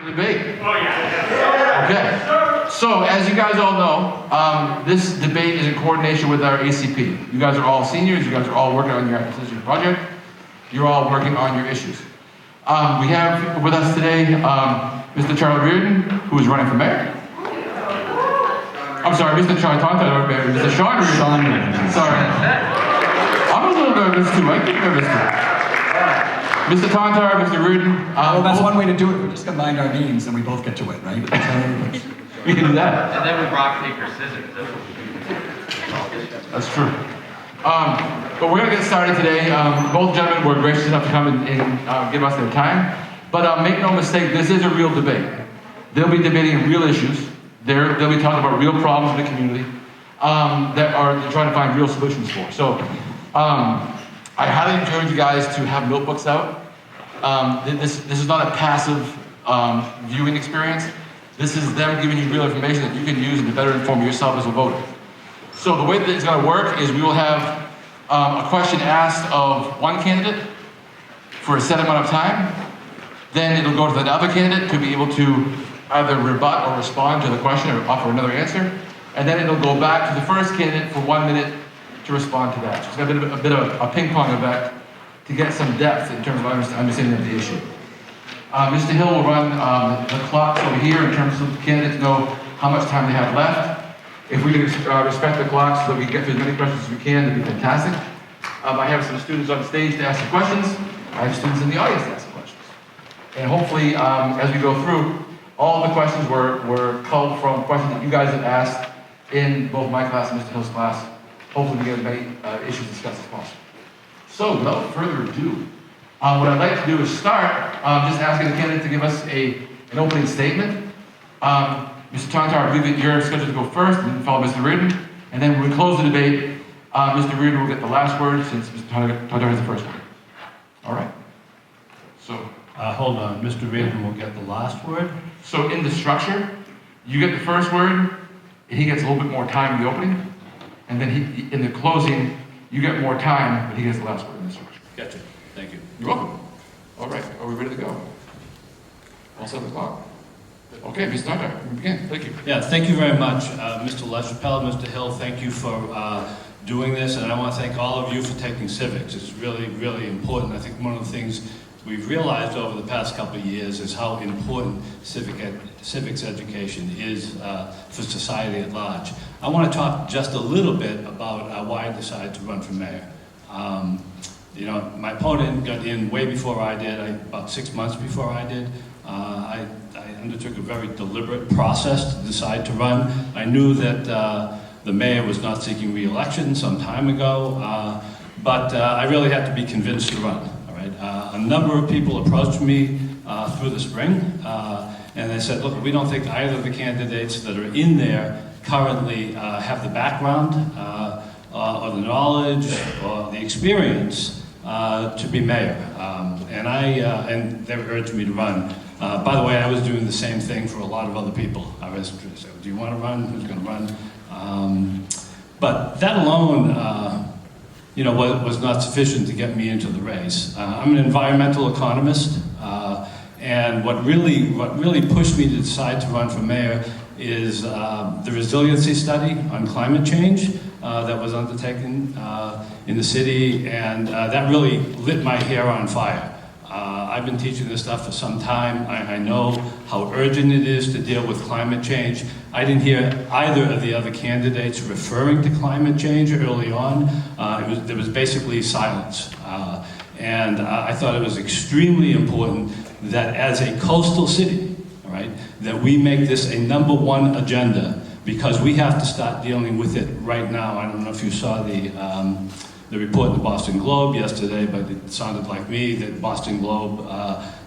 Debate. Oh yeah. Okay. So as you guys all know, this debate is in coordination with our ACP. You guys are all seniors. You guys are all working on your acquisition project. You're all working on your issues. We have with us today Mr. Charles Reardon, who is running for mayor. I'm sorry, Mr. Tontar, Mr. Sean Reardon. Sorry. I'm a little nervous too. I get nervous too. Mr. Tontar, Mr. Reardon. Well, that's one way to do it. We just combined our names and we both get to win, right? We can do that. And then we rock, paper, scissors. That's true. But we're going to get started today. Both gentlemen were gracious enough to come and give us their time. But make no mistake, this is a real debate. They'll be debating real issues. They'll be talking about real problems in the community that they're trying to find real solutions for. So I highly encourage you guys to have notebooks out. This is not a passive viewing experience. This is them giving you real information that you can use to better inform yourself as a voter. So the way that it's going to work is we will have a question asked of one candidate for a set amount of time. Then it'll go to the other candidate to be able to either rebut or respond to the question or offer another answer. And then it'll go back to the first candidate for 1 minute to respond to that. So it's got a bit of a ping pong effect to get some depth in terms of understanding of the issue. Mr. Hill will run the clocks over here in terms of candidates know how much time they have left. If we can respect the clock so that we get through as many questions as we can, that'd be fantastic. I have some students on stage to ask the questions. I have students in the audience to ask the questions. And hopefully, as we go through, all the questions were culled from questions that you guys have asked in both my class and Mr. Hill's class. Hopefully we get as many issues discussed as possible. So without further ado, what I'd like to do is start just asking the candidate to give us an opening statement. Mr. Tontar, I believe that you're scheduled to go first, and then follow Mr. Reardon. And then when we close the debate, Mr. Reardon will get the last word since Mr. Tontar has the first word. All right? So. Hold on, Mr. Reardon will get the last word. So in the structure, you get the first word, and he gets a little bit more time in the opening. And then in the closing, you get more time, but he gets the last word in the structure. Gotcha. Thank you. You're welcome. All right, are we ready to go? All set the clock? Okay, Mr. Tontar, we begin. Thank you. Yeah, thank you very much. Mr. LaChapelle, Mr. Hill, thank you for doing this, and I want to thank all of you for taking civics. It's really, really important. I think one of the things we've realized over the past couple of years is how important civics education is for society at large. I want to talk just a little bit about why I decided to run for mayor. You know, my opponent got in way before I did, about 6 months before I did. I undertook a very deliberate process to decide to run. I knew that the mayor was not seeking re-election some time ago, but I really had to be convinced to run. A number of people approached me through the spring, and they said, look, we don't think either of the candidates that are in there currently have the background or the knowledge or the experience to be mayor. And they urged me to run. By the way, I was doing the same thing for a lot of other people. I was saying, do you want to run? Who's going to run? But that alone, you know, was not sufficient to get me into the race. I'm an environmental economist, and what really pushed me to decide to run for mayor is the resiliency study on climate change that was undertaken in the city, and that really lit my hair on fire. I've been teaching this stuff for some time. I know how urgent it is to deal with climate change. I didn't hear either of the other candidates referring to climate change early on. There was basically silence. And I thought it was extremely important that as a coastal city, all right, that we make this a #1 agenda, because we have to start dealing with it right now. I don't know if you saw the report in the Boston Globe yesterday, but it sounded like me that Boston Globe,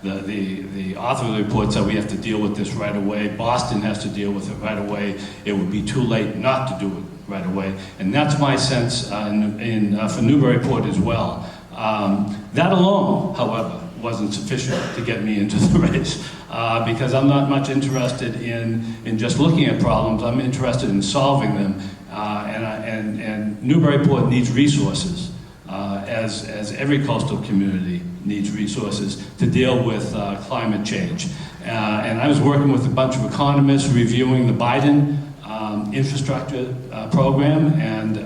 the author of the report said we have to deal with this right away. Boston has to deal with it right away. It would be too late not to do it right away. And that's my sense for Newburyport as well. That alone, however, wasn't sufficient to get me into the race, because I'm not much interested in just looking at problems. I'm interested in solving them. And Newburyport needs resources. as every coastal community needs resources to deal with climate change. And I was working with a bunch of economists reviewing the Biden infrastructure program, and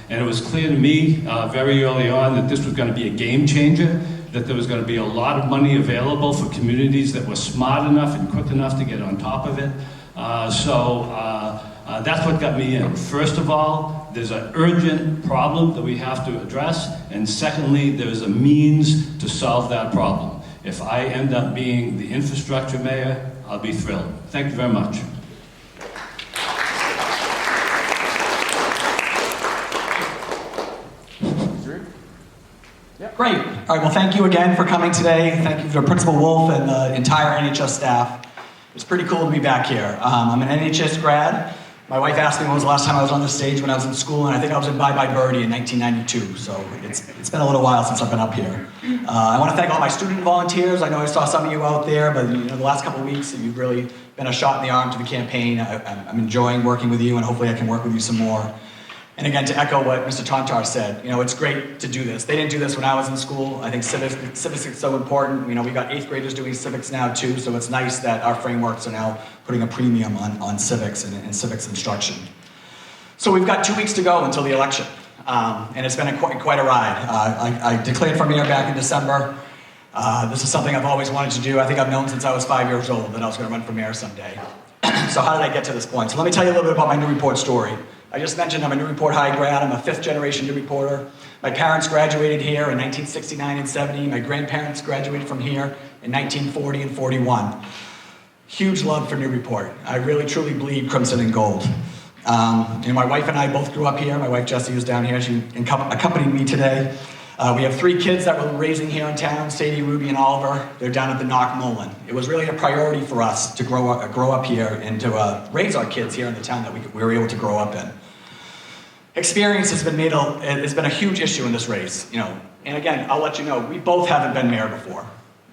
it was clear to me very early on that this was going to be a game changer, that there was going to be a lot of money available for communities that were smart enough and quick enough to get on top of it. That's what got me in. First of all, there's an urgent problem that we have to address, and secondly, there's a means to solve that problem. If I end up being the infrastructure mayor, I'll be thrilled. Thank you very much. Great. All right, well, thank you again for coming today. Thank you to Principal Wolf and the entire NHS staff. It's pretty cool to be back here. I'm an NHS grad. My wife asked me when was the last time I was on the stage when I was in school, and I think I was in Bye Bye Birdie in 1992, so it's been a little while since I've been up here. I want to thank all my student volunteers. I know I saw some of you out there, but the last couple of weeks, you've really been a shot in the arm to the campaign. I'm enjoying working with you, and hopefully I can work with you some more. And again, to echo what Mr. Tontar said, it's great to do this. They didn't do this when I was in school. I think civics is so important. We got 8th graders doing civics now too, so it's nice that our frameworks are now putting a premium on civics and civics instruction. So we've got 2 weeks to go until the election, and it's been quite a ride. I declared for mayor back in December. This is something I've always wanted to do. I think I've known since I was 5 years old that I was going to run for mayor someday. So how did I get to this point? So let me tell you a little bit about my Newburyport story. I just mentioned I'm a Newburyport High grad. I'm a 5th generation Newburyporter. My parents graduated here in 1969 and 70. My grandparents graduated from here in 1940 and 41. Huge love for Newburyport. I really truly bleed crimson and gold. My wife and I both grew up here. My wife Jessie is down here. She accompanied me today. We have 3 kids that we're raising here in town, Sadie, Ruby, and Oliver. They're down at the Knock Mullen. It was really a priority for us to grow up here and to raise our kids here in the town that we were able to grow up in. Experience has been a huge issue in this race, And again, I'll let you know, we both haven't been mayor before.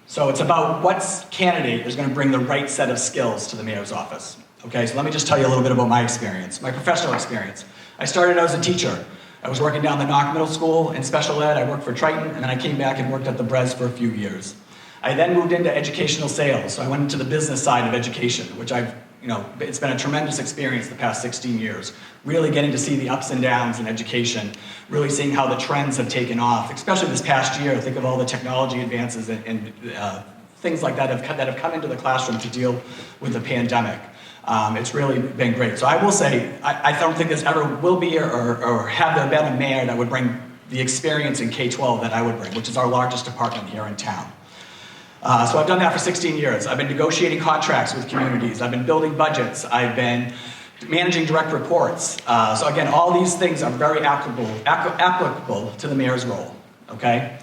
So it's about what candidate is going to bring the right set of skills to the mayor's office. Okay, so let me just tell you a little bit about my experience, my professional experience. I started out as a teacher. I was working down the Knock Middle School in special ed. I worked for Triton, and then I came back and worked at the Brez for a few years. I then moved into educational sales. So I went into the business side of education, which it's been a tremendous experience the past 16 years. Really getting to see the ups and downs in education, really seeing how the trends have taken off, especially this past year. Think of all the technology advances and things like that have come into the classroom to deal with the pandemic. It's really been great. So I will say, I don't think there's ever will be or have there been a mayor that would bring the experience in K-12 that I would bring, which is our largest department here in town. So I've done that for 16 years. I've been negotiating contracts with communities. I've been building budgets. I've been managing direct reports. So again, all these things are very applicable to the mayor's role, okay?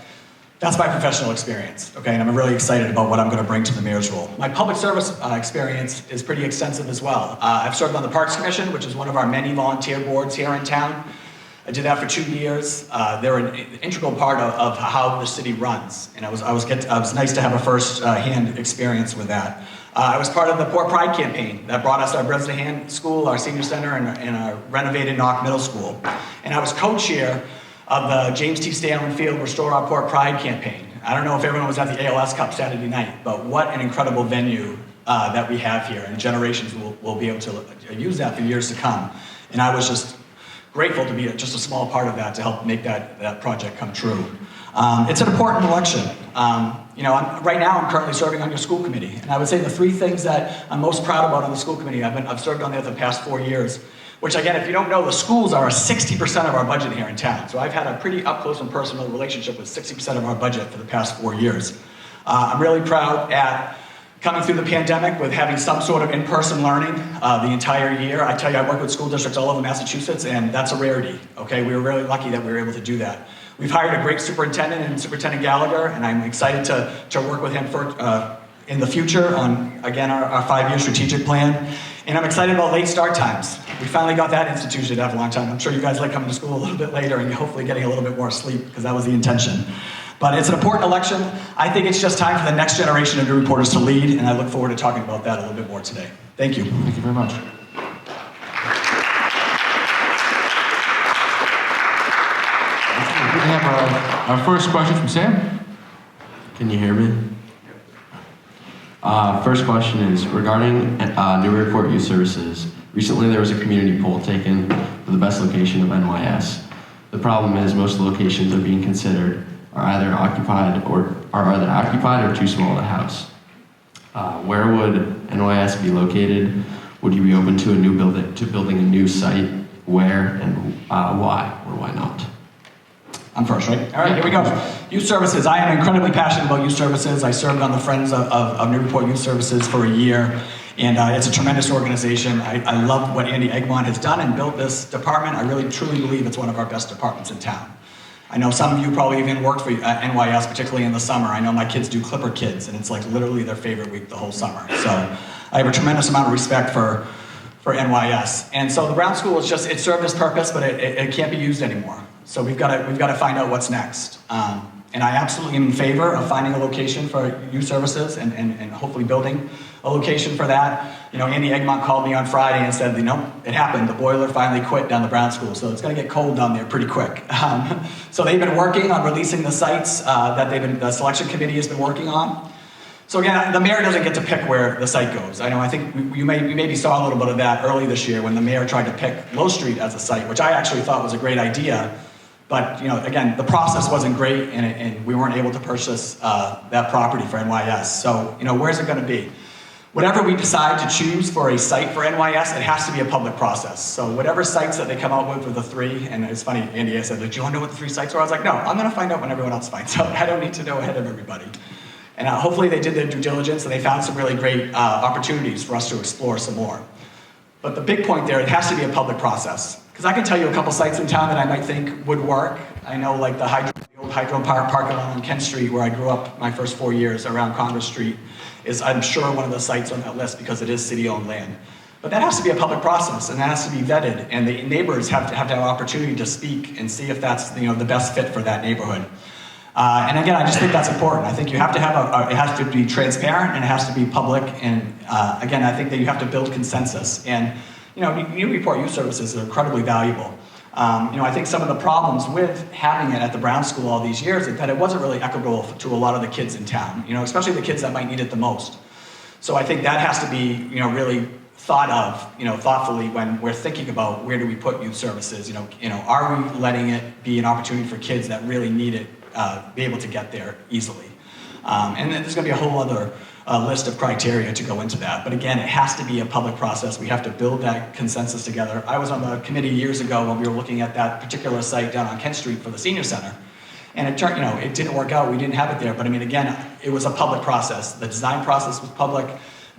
That's my professional experience, okay? And I'm really excited about what I'm going to bring to the mayor's role. My public service experience is pretty extensive as well. I've served on the Parks Commission, which is one of our many volunteer boards here in town. I did that for 2 years. They're an integral part of how the city runs, and it was nice to have a first-hand experience with that. I was part of the Port Pride campaign that brought us our Bresnahan School, our senior center, and our renovated Knock Middle School. And I was co-chair of the James T. Stalin Field Restore Our Port Pride campaign. I don't know if everyone was at the ALS Cup Saturday night, but what an incredible venue that we have here, and generations will be able to use that for years to come. And I was just grateful to be just a small part of that to help make that project come true. It's an important election. Right now I'm currently serving on your school committee, and I would say the 3 things that I'm most proud about on the school committee, I've served on there the past 4 years, which again, if you don't know, the schools are 60% of our budget here in town. So I've had a pretty up close and personal relationship with 60% of our budget for the past 4 years. I'm really proud at coming through the pandemic with having some sort of in-person learning the entire year. I tell you, I work with school districts all over Massachusetts, and that's a rarity, okay? We were really lucky that we were able to do that. We've hired a great superintendent in Superintendent Gallagher, and I'm excited to work with him in the future on, again, our 5-year strategic plan. And I'm excited about late start times. We finally got that instituted after a long time. I'm sure you guys like coming to school a little bit later and hopefully getting a little bit more sleep, because that was the intention. But it's an important election. I think it's just time for the next generation of Newburyporters to lead, and I look forward to talking about that a little bit more today. Thank you. Thank you very much. We have Our first question from Sam. Can you hear me? First question is regarding Newburyport Youth Services. Recently there was a community poll taken for the best location of NYS. The problem is most locations are being considered are either occupied or too small to house. Where would NYS be located? Would you be open to building a new site? Where and why or why not? I'm first, right? All right, here we go. Youth Services. I am incredibly passionate about youth services. I served on the Friends of Newburyport Youth Services for a year, and it's a tremendous organization. I love what Andy Egmont has done and built this department. I really, truly believe it's one of our best departments in town. I know some of you probably even worked for NYS, particularly in the summer. I know my kids do Clipper Kids, and it's like literally their favorite week the whole summer. So I have a tremendous amount of respect for NYS. And so the Brown School is it served its purpose, but it can't be used anymore. So we've got to find out what's next. And I absolutely am in favor of finding a location for youth services and hopefully building a location for that. You know, Andy Egmont called me on Friday and said, it happened. The boiler finally quit down the Brown School, so it's going to get cold down there pretty quick. So they've been working on releasing the sites that the selection committee has been working on. So again, the mayor doesn't get to pick where the site goes. I think you maybe saw a little bit of that early this year when the mayor tried to pick Low Street as a site, which I actually thought was a great idea. But again, the process wasn't great, and we weren't able to purchase that property for NYS. So where's it going to be? Whatever we decide to choose for a site for NYS, it has to be a public process. So whatever sites that they come out with for the three, and it's funny, Andy, I said, do you want to know what the 3 sites are? I was like, no, I'm going to find out when everyone else finds out. I don't need to know ahead of everybody. And hopefully they did their due diligence and they found some really great opportunities for us to explore some more. But the big point there, it has to be a public process. Because I can tell you a couple sites in town that I might think would work. I know like the old Hydro Park parking lot on Kent Street where I grew up my first 4 years around Congress Street is, I'm sure, one of the sites on that list because it is city-owned land. But that has to be a public process and that has to be vetted, and the neighbors have to have opportunity to speak and see if that's the best fit for that neighborhood. And again, I just think that's important. I think you have to have it has to be transparent and it has to be public. And again, I think that you have to build consensus. And Newburyport Youth Services are incredibly valuable. I think some of the problems with having it at the Brown School all these years is that it wasn't really equitable to a lot of the kids in town. Especially the kids that might need it the most. So I think that has to be really thought of, thoughtfully when we're thinking about where do we put youth services. Are we letting it be an opportunity for kids that really need it? Be able to get there easily. And then there's going to be a whole other list of criteria to go into that. But again, it has to be a public process. We have to build that consensus together. I was on the committee years ago when we were looking at that particular site down on Kent Street for the senior center. And it turned, it didn't work out. We didn't have it there. But again, it was a public process. The design process was public.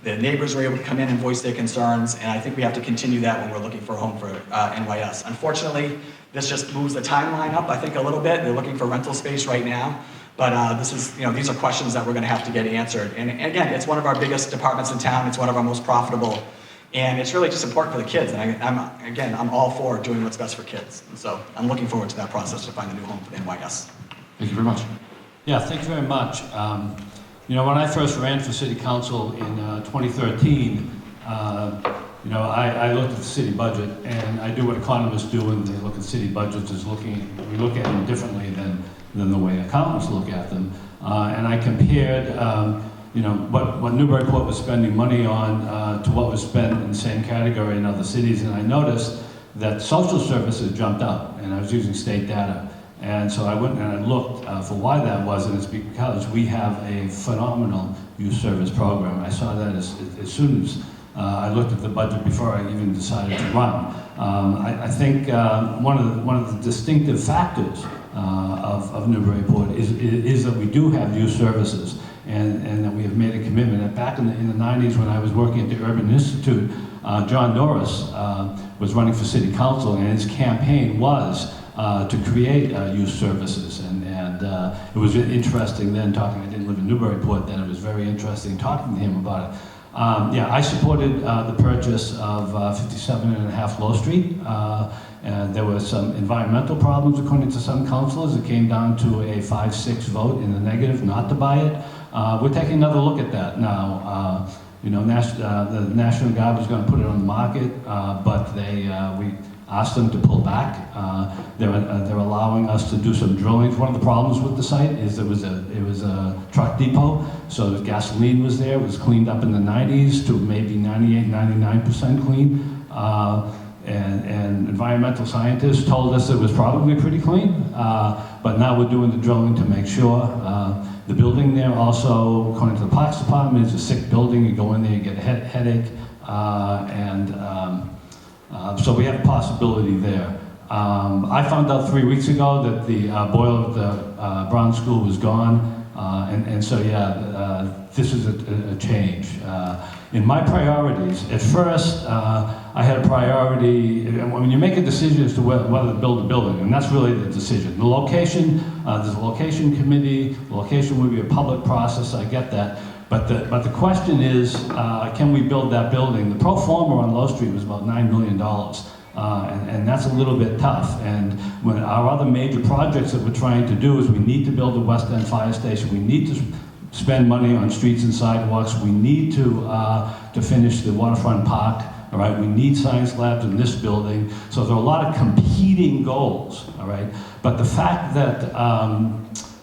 The neighbors were able to come in and voice their concerns. And I think we have to continue that when we're looking for a home for NYS. Unfortunately, this just moves the timeline up, I think, a little bit. They're looking for rental space right now. But these are questions that we're going to have to get answered. And again, it's one of our biggest departments in town. It's one of our most profitable. And it's really just important for the kids. And I'm all for doing what's best for kids. And so I'm looking forward to that process to find a new home for the NYS. Thank you very much. Yeah, thank you very much. When I first ran for city council in 2013, I looked at the city budget, and I do what economists do when they look at city budgets, we look at them differently than the way accountants look at them. And I compared, what Newburyport was spending money on to what was spent in the same category in other cities, and I noticed that social services jumped up, and I was using state data. And so I went and I looked for why that was, and it's because we have a phenomenal youth service program. I saw that as soon as I looked at the budget before I even decided to run. I think one of the distinctive factors of Newburyport is that we do have youth services, and that we have made a commitment. And back in the 90s when I was working at the Urban Institute, John Norris was running for city council, and his campaign was to create youth services, and it was interesting then talking. I didn't live in Newburyport then. It was very interesting talking to him about it. I supported the purchase of 57.5 Low Street, and there were some environmental problems according to some councilors. It came down to a 5-6 vote in the negative not to buy it. We're taking another look at that now. The National Guard was going to put it on the market, but asked them to pull back. They're allowing us to do some drilling. One of the problems with the site is it was a truck depot, so the gasoline was there. It was cleaned up in the 90s to maybe 98, 99% clean. And environmental scientists told us it was probably pretty clean, but now we're doing the drilling to make sure. The building there also, according to the Parks Department, is a sick building. You go in there, you get a headache, so we have a possibility there. I found out 3 weeks ago that the boiler of the Brown School was gone, so this is a change. In my priorities, at first, I had a priority, when you make a decision as to whether to build a building, and that's really the decision. The location, there's a location committee, the location would be a public process, I get that. But the question is, can we build that building? The pro forma on Low Street was about $9 million. And that's a little bit tough. And when our other major projects that we're trying to do is we need to build the West End Fire Station, we need to spend money on streets and sidewalks, we need to finish the waterfront park, all right? We need science labs in this building. So there are a lot of competing goals, all right? But the fact that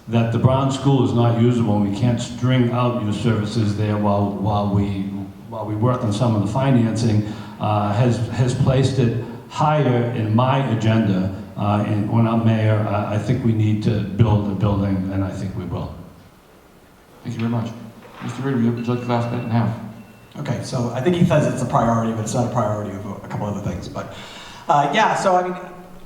the Brown School is not usable and we can't string out your services there while we work on some of the financing has placed it higher in my agenda. And when I'm mayor, I think we need to build a building, and I think we will. Thank you very much. Mr. Reardon, would you like the last minute and a half? Okay, so I think he says it's a priority, but it's not a priority of a couple other things. But so I mean,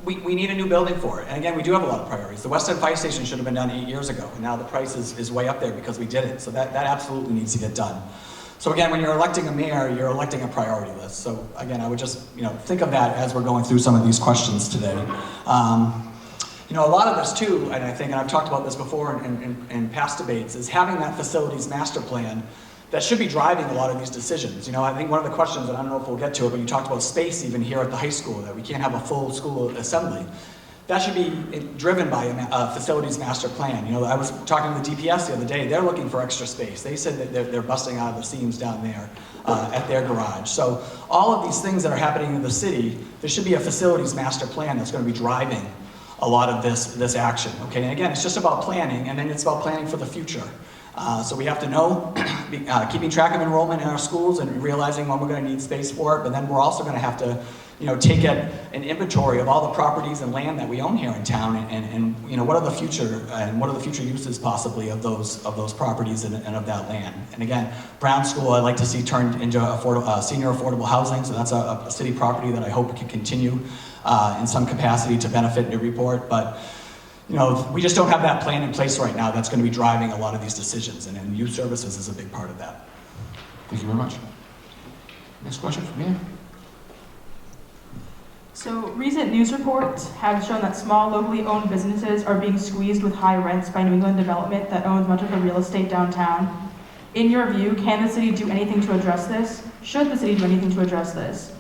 we need a new building for it. And again, we do have a lot of priorities. The West End Fire Station should have been done 8 years ago, and now the price is way up there because we did it. So that absolutely needs to get done. So again, when you're electing a mayor, you're electing a priority list. So again, I would just think of that as we're going through some of these questions today. A lot of this too, and I think, and I've talked about this before in past debates, is having that facilities master plan that should be driving a lot of these decisions. I think one of the questions, and I don't know if we'll get to it, but you talked about space even here at the high school, that we can't have a full school assembly. That should be driven by a facilities master plan. I was talking to the DPS the other day. They're looking for extra space. They said that they're busting out of the seams down there at their garage. So all of these things that are happening in the city, there should be a facilities master plan that's going to be driving a lot of this action. Okay, and again, it's just about planning, and then it's about planning for the future. So we have to know, keeping track of enrollment in our schools and realizing when we're going to need space for it, but then we're also going to have to take an inventory of all the properties and land that we own here in town, and what are the future uses possibly of those properties and of that land. And again, Brown School I'd like to see turned into senior affordable housing, so that's a city property that I hope can continue in some capacity to benefit Newburyport, but we just don't have that plan in place right now that's going to be driving a lot of these decisions, and youth services is a big part of that. Thank you very much. Next question from me. So, recent news reports have shown that small, locally owned businesses are being squeezed with high rents by New England Development that owns much of the real estate downtown. In your view, can the city do anything to address this? Should the city do anything to address this?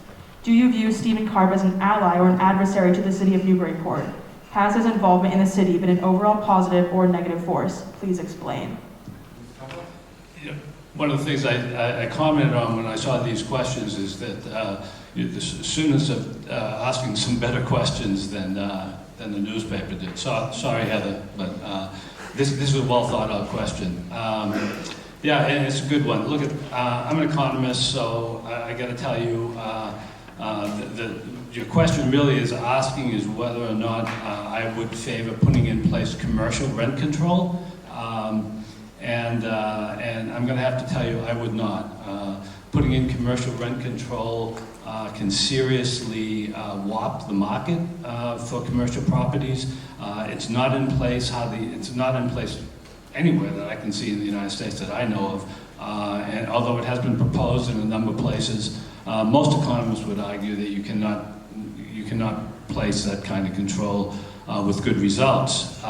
Do you view Stephen Karp as an ally or an adversary to the city of Newburyport? Has his involvement in the city been an overall positive or negative force? Please explain. One of the things I commented on when I saw these questions is that the students are asking some better questions than the newspaper did. Sorry, Heather, but this is a well thought out question. And it's a good one. Look at, I'm an economist, so I got to tell you, your question really is asking is whether or not I would favor putting in place commercial rent control. And I'm going to have to tell you, I would not. Putting in commercial rent control can seriously warp the market for commercial properties. It's not in place it's not in place anywhere that I can see in the United States that I know of. And although it has been proposed in a number of places, most economists would argue that you cannot place that kind of control with good results.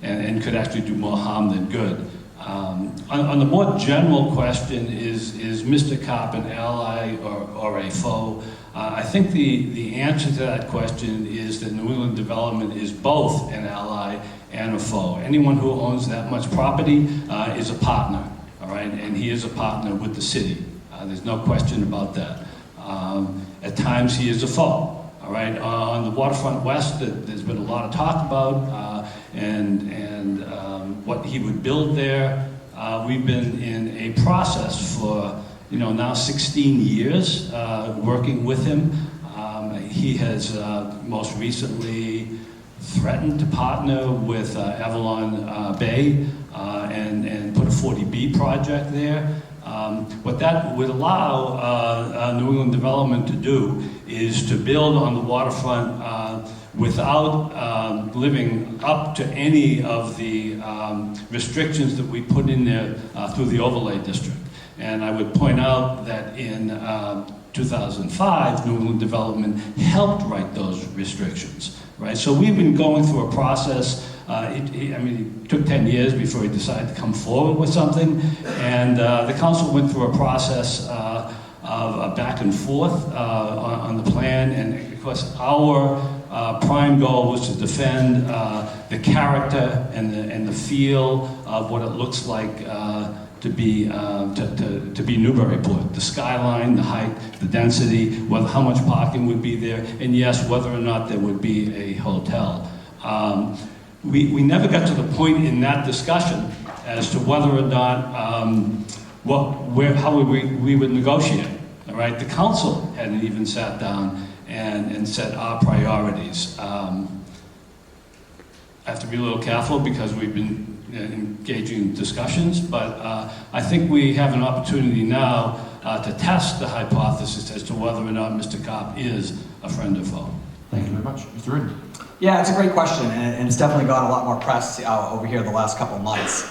And could actually do more harm than good. On the more general question, is Mr. Karp an ally or a foe? I think the answer to that question is that New England Development is both an ally and a foe. Anyone who owns that much property is a partner, all right? And he is a partner with the city. There's no question about that. At times he is a foe. All All right, on the Waterfront West, there's been a lot of talk about and what he would build there. We've been in a process for now 16 years working with him. He has most recently threatened to partner with Avalon Bay and put a 40B project there. What that would allow New England Development to do is to build on the waterfront without living up to any of the restrictions that we put in there through the overlay district. And I would point out that in 2005, New England Development helped write those restrictions, right? So we've been going through a process. It took 10 years before he decided to come forward with something, and the council went through a process of a back and forth on the plan, and of course our prime goal was to defend the character and the feel of what it looks like to be Newburyport, the skyline, the height, the density, how much parking would be there, and yes, whether or not there would be a hotel. We never got to the point in that discussion as to whether or not how we would negotiate. All right, the council hadn't even sat down and set our priorities. I have to be a little careful because we've been engaging in discussions, but I think we have an opportunity now to test the hypothesis as to whether or not Mr. Kopp is a friend or foe. Thank you very much. Mr. Reardon. Yeah, it's a great question, and it's definitely got a lot more press over here the last couple of months.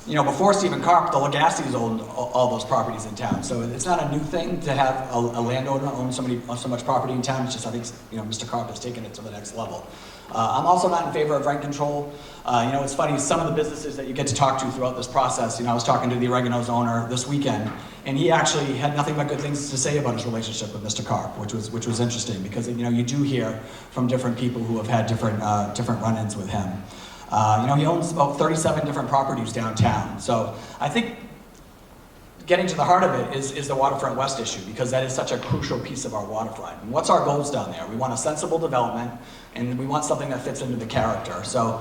Before Stephen Karp, the Legacies owned all those properties in town, so it's not a new thing to have a landowner own so much property in town. It's just I think Mr. Karp has taken it to the next level. I'm also not in favor of rent control. It's funny, some of the businesses that you get to talk to throughout this process, I was talking to the Oregano's owner this weekend, and he actually had nothing but good things to say about his relationship with Mr. Karp, which was interesting because you do hear from different people who have had different run-ins with him. He owns about 37 different properties downtown, so I think getting to the heart of it is the Waterfront West issue, because that is such a crucial piece of our waterfront. And what's our goals down there? We want a sensible development, and we want something that fits into the character. So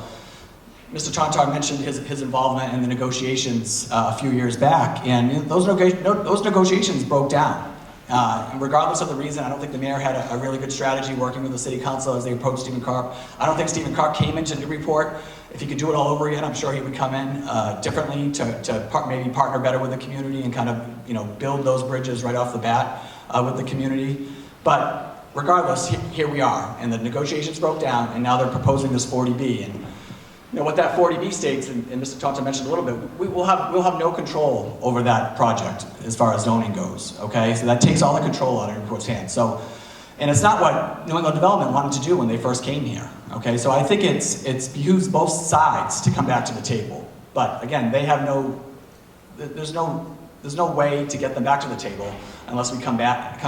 Mr. Tontar mentioned his involvement in the negotiations a few years back, and those negotiations broke down. And regardless of the reason, I don't think the mayor had a really good strategy working with the city council as they approached Stephen Karp. I don't think Stephen Karp came into Newburyport. If he could do it all over again, I'm sure he would come in differently to maybe partner better with the community and kind of build those bridges right off the bat with the community. But regardless, here we are, and the negotiations broke down, and now they're proposing this 40B. And what that 40B states, and Mr. Tontar mentioned a little bit, we'll have no control over that project as far as zoning goes, okay? So that takes all the control out of Newburyport's hands. And it's not what New England Development wanted to do when they first came here, okay? So I think it's behooves both sides to come back to the table. But again, there's no way to get them back to the table unless we come at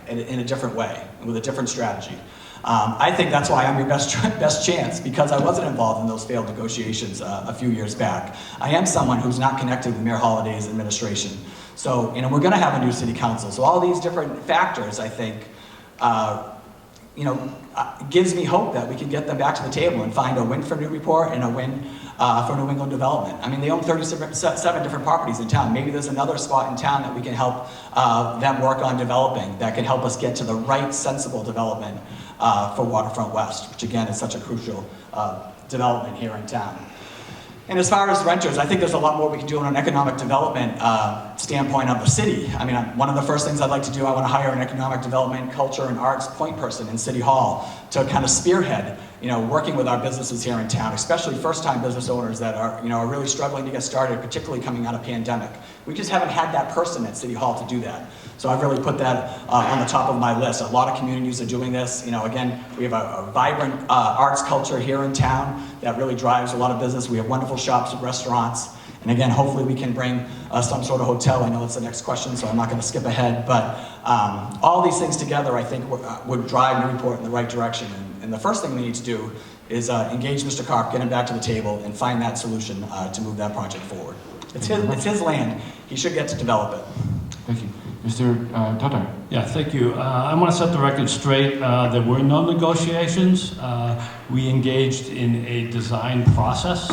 it in a different way, with a different strategy. I think that's why I'm your best chance, because I wasn't involved in those failed negotiations a few years back. I am someone who's not connected with Mayor Holliday's administration. So, we're going to have a new city council. So all these different factors, I think, gives me hope that we can get them back to the table and find a win for Newburyport and a win for New England Development. They own 37 different properties in town. Maybe there's another spot in town that we can help them work on developing that can help us get to the right, sensible development for Waterfront West, which again is such a crucial development here in town. And as far as renters, I think there's a lot more we can do on an economic development standpoint of the city. One of the first things I'd like to do, I want to hire an economic development, culture, and arts point person in City Hall to kind of spearhead, working with our businesses here in town, especially first-time business owners that are really struggling to get started, particularly coming out of pandemic. We just haven't had that person at City Hall to do that. So I've really put that on the top of my list. A lot of communities are doing this. Again, we have a vibrant arts culture here in town that really drives a lot of business. We have wonderful shops and restaurants. And again, hopefully we can bring some sort of hotel. I know that's the next question, so I'm not going to skip ahead. But all these things together, I think, would drive Newburyport in the right direction. And the first thing we need to do is engage Mr. Karp, get him back to the table, and find that solution to move that project forward. It's his land. He should get to develop it. Thank you. Mr. Tontar. Yeah, thank you. I want to set the record straight. There were no negotiations. We engaged in a design process,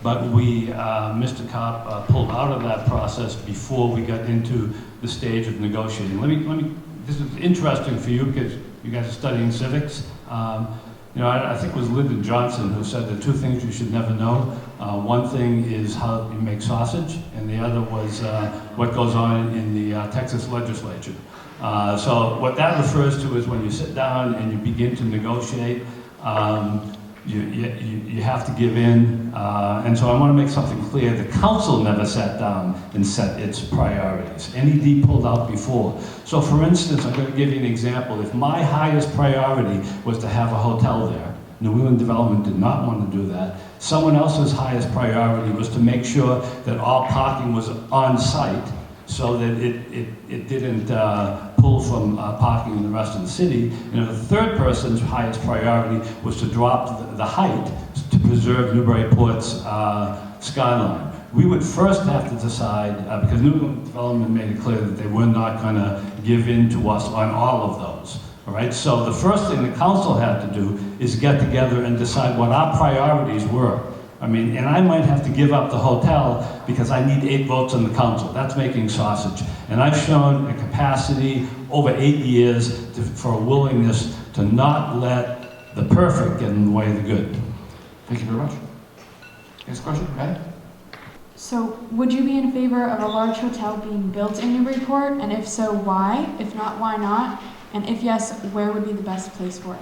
but Mr. Kopp pulled out of that process before we got into the stage of negotiating. This is interesting for you because you guys are studying civics. I think it was Lyndon Johnson who said the two things you should never know. One thing is how you make sausage, and the other was what goes on in the Texas legislature. So what that refers to is when you sit down and you begin to negotiate, you have to give in. And so I want to make something clear. The council never sat down and set its priorities. NED pulled out before. So for instance, I'm going to give you an example. If my highest priority was to have a hotel there, New England Development did not want to do that. Someone else's highest priority was to make sure that all parking was on site so that it didn't pull from parking in the rest of the city. And the third person's highest priority was to drop the height to preserve Newburyport's skyline. We would first have to decide, because New England Development made it clear that they were not going to give in to us on all of those. All right, so the first thing the council had to do is get together and decide what our priorities were. And I might have to give up the hotel because I need 8 votes on the council. That's making sausage. And I've shown a capacity over 8 years for a willingness to not let the perfect get in the way of the good. Thank you very much. Next question, Matt? So, would you be in favor of a large hotel being built in Newburyport? And if so, why? If not, why not? And if yes, where would be the best place for it?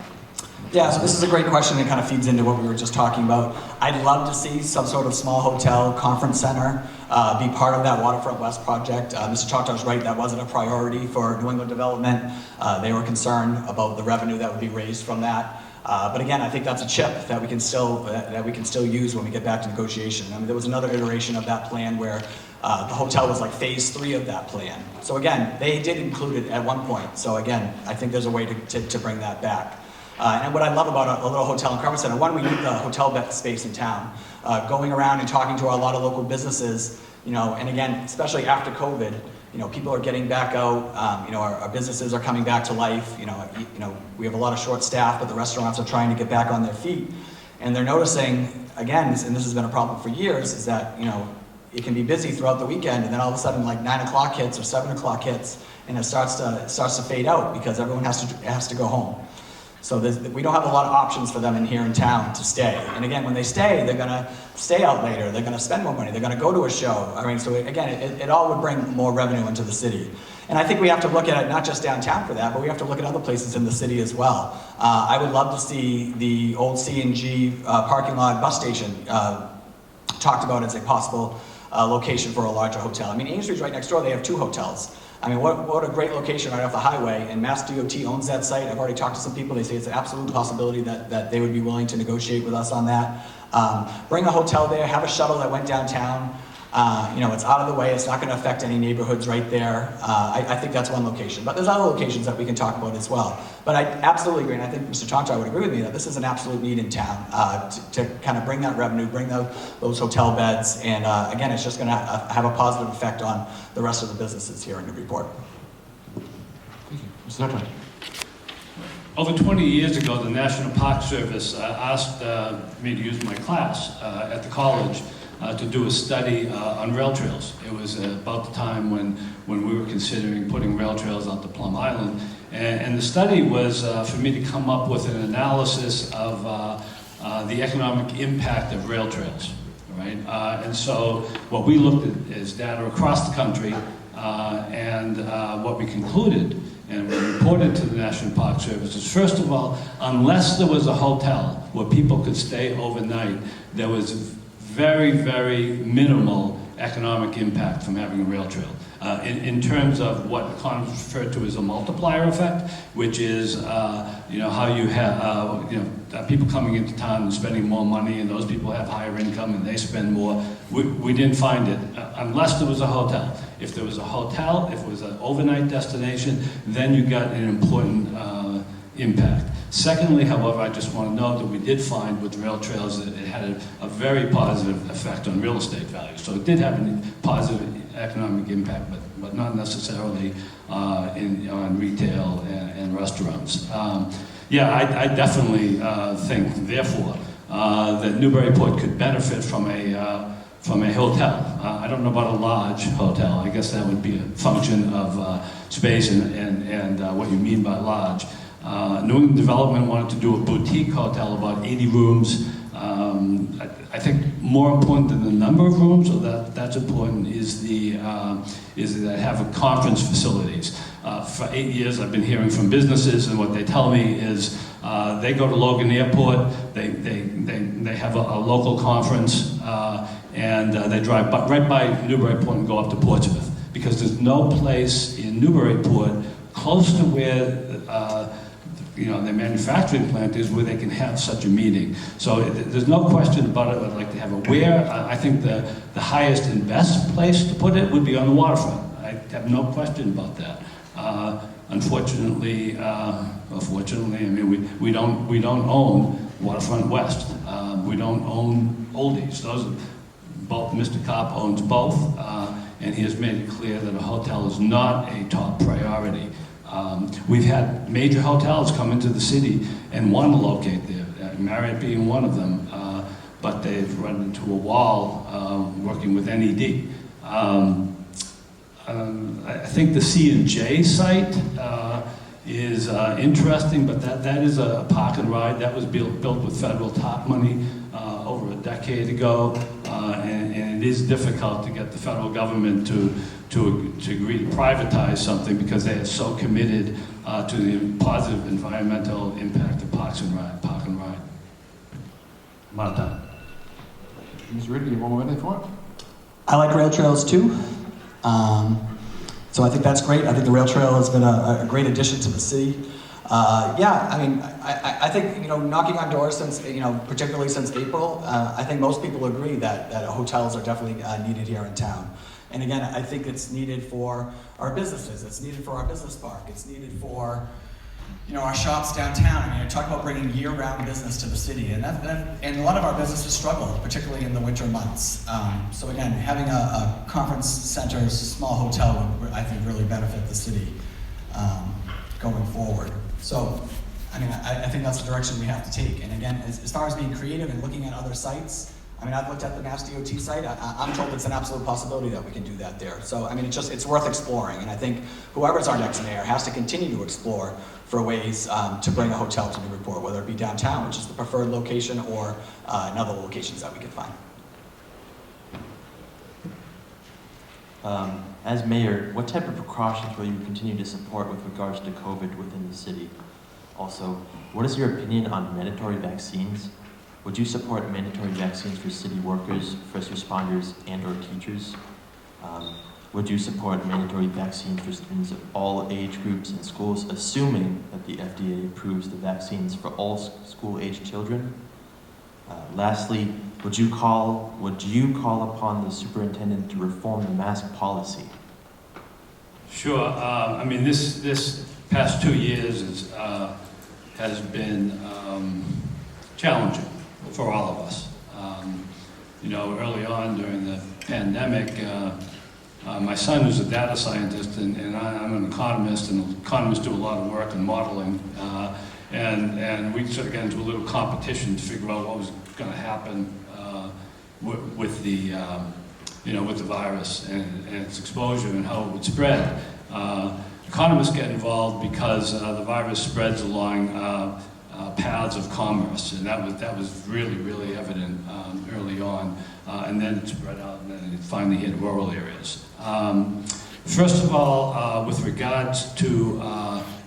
Yeah, so this is a great question that kind of feeds into what we were just talking about. I'd love to see some sort of small hotel, conference center, be part of that Waterfront West project. Mr. Tontar's right, that wasn't a priority for New England Development. They were concerned about the revenue that would be raised from that. But again, I think that's a chip that we can still use when we get back to negotiation. There was another iteration of that plan where the hotel was like phase 3 of that plan. So again, they did include it at one point. So again, I think there's a way to bring that back. And what I love about a little hotel and conference center, one, we need the hotel space in town. Going around and talking to a lot of local businesses, and again, especially after COVID, people are getting back out. Our businesses are coming back to life. We have a lot of short staff, but the restaurants are trying to get back on their feet. And they're noticing, again, and this has been a problem for years, is that, it can be busy throughout the weekend, and then all of a sudden, like 9 o'clock hits or 7 o'clock hits, and it starts to fade out because everyone has to go home. So we don't have a lot of options for them here in town to stay. And again, when they stay, they're going to stay out later. They're going to spend more money. They're going to go to a show. So again, it all would bring more revenue into the city. And I think we have to look at it not just downtown for that, but we have to look at other places in the city as well. I would love to see the old C&G parking lot bus station talked about as a possible location for a larger hotel. Ames Street's right next door. They have 2 hotels. What a great location right off the highway, and Mass DOT owns that site. I've already talked to some people. They say it's an absolute possibility that they would be willing to negotiate with us on that. Bring a hotel there, have a shuttle that went downtown. It's out of the way. It's not going to affect any neighborhoods right there. I think that's one location. But there's other locations that we can talk about as well. But I absolutely agree, and I think Mr. Tontar would agree with me that this is an absolute need in town to kind of bring that revenue, bring those hotel beds, and again, it's just going to have a positive effect on the rest of the businesses here in Newburyport. Thank you. Mr. Tontar. Over 20 years ago, the National Park Service asked me to use my class at the college to do a study on rail trails. It was about the time when we were considering putting rail trails out to Plum Island. And the study was for me to come up with an analysis of the economic impact of rail trails, right? And so what we looked at is data across the country, and what we concluded and we reported to the National Park Service is, first of all, unless there was a hotel where people could stay overnight, there was very, very minimal economic impact from having a rail trail. In terms of what economists refer to as a multiplier effect, which is how you have people coming into town and spending more money, and those people have higher income and they spend more. We didn't find it unless there was a hotel. If there was a hotel, if it was an overnight destination, then you got an important impact. Secondly, however, I just want to note that we did find with rail trails that it had a very positive effect on real estate value. So it did have a positive economic impact, but not necessarily on retail and restaurants. Yeah, I definitely think, therefore, that Newburyport could benefit from a hotel. I don't know about a large hotel. I guess that would be a function of space and what you mean by large. New England Development wanted to do a boutique hotel, about 80 rooms. I think more important than the number of rooms, so that's important, is that have conference facilities. For 8 years, I've been hearing from businesses, and what they tell me is they go to Logan Airport, they have a local conference, and they drive right by Newburyport and go up to Portsmouth, because there's no place in Newburyport close to where the manufacturing plant is where they can have such a meeting. So there's no question about it. I'd like to have it where. I think the highest and best place to put it would be on the waterfront. I have no question about that. Unfortunately, or fortunately, I mean, we don't own Waterfront West. We don't own Oldies. Those are both. Mr. Kopp owns both, and he has made it clear that a hotel is not a top priority. We've had major hotels come into the city and want to locate there, Marriott being one of them, but they've run into a wall working with NED. I think the C&J site is interesting, but that is a park and ride. That was built with federal TOP money over a decade ago, and it is difficult to get the federal government to agree to privatize something because they are so committed to the positive environmental impact of park and ride. I'm out of time. Ms. Reardon, do you have one more minute for it? I like rail trails too. So I think that's great. I think the rail trail has been a great addition to the city. I think, knocking on doors since, particularly since April, I think most people agree that hotels are definitely needed here in town. And again, I think it's needed for our businesses. It's needed for our business park. It's needed for, our shops downtown. I talk about bringing year-round business to the city, and a lot of our businesses struggle, particularly in the winter months. So again, having a conference center, small hotel would, I think, really benefit the city going forward. So, I think that's the direction we have to take. And again, as far as being creative and looking at other sites, I've looked at the Mass DOT site. I'm told it's an absolute possibility that we can do that there. So, it's worth exploring. And I think whoever's our next mayor has to continue to explore for ways to bring a hotel to Newburyport, whether it be downtown, which is the preferred location, or in other locations that we can find. As mayor, what type of precautions will you continue to support with regards to COVID within the city? Also, what is your opinion on mandatory vaccines? Would you support mandatory vaccines for city workers, first responders, and/or teachers? Would you support mandatory vaccines for students of all age groups in schools, assuming that the FDA approves the vaccines for all school-age children? Lastly, would you call upon the superintendent to reform the mask policy? Sure. This past 2 years has been challenging for all of us. Early on during the pandemic, my son who's a data scientist and I'm an economist, and economists do a lot of work in modeling, and we sort of got into a little competition to figure out what was going to happen with the virus and its exposure and how it would spread. Economists get involved because the virus spreads along paths of commerce, and that was really, really evident early on, and then it spread out, and then it finally hit rural areas. First of all, with regards to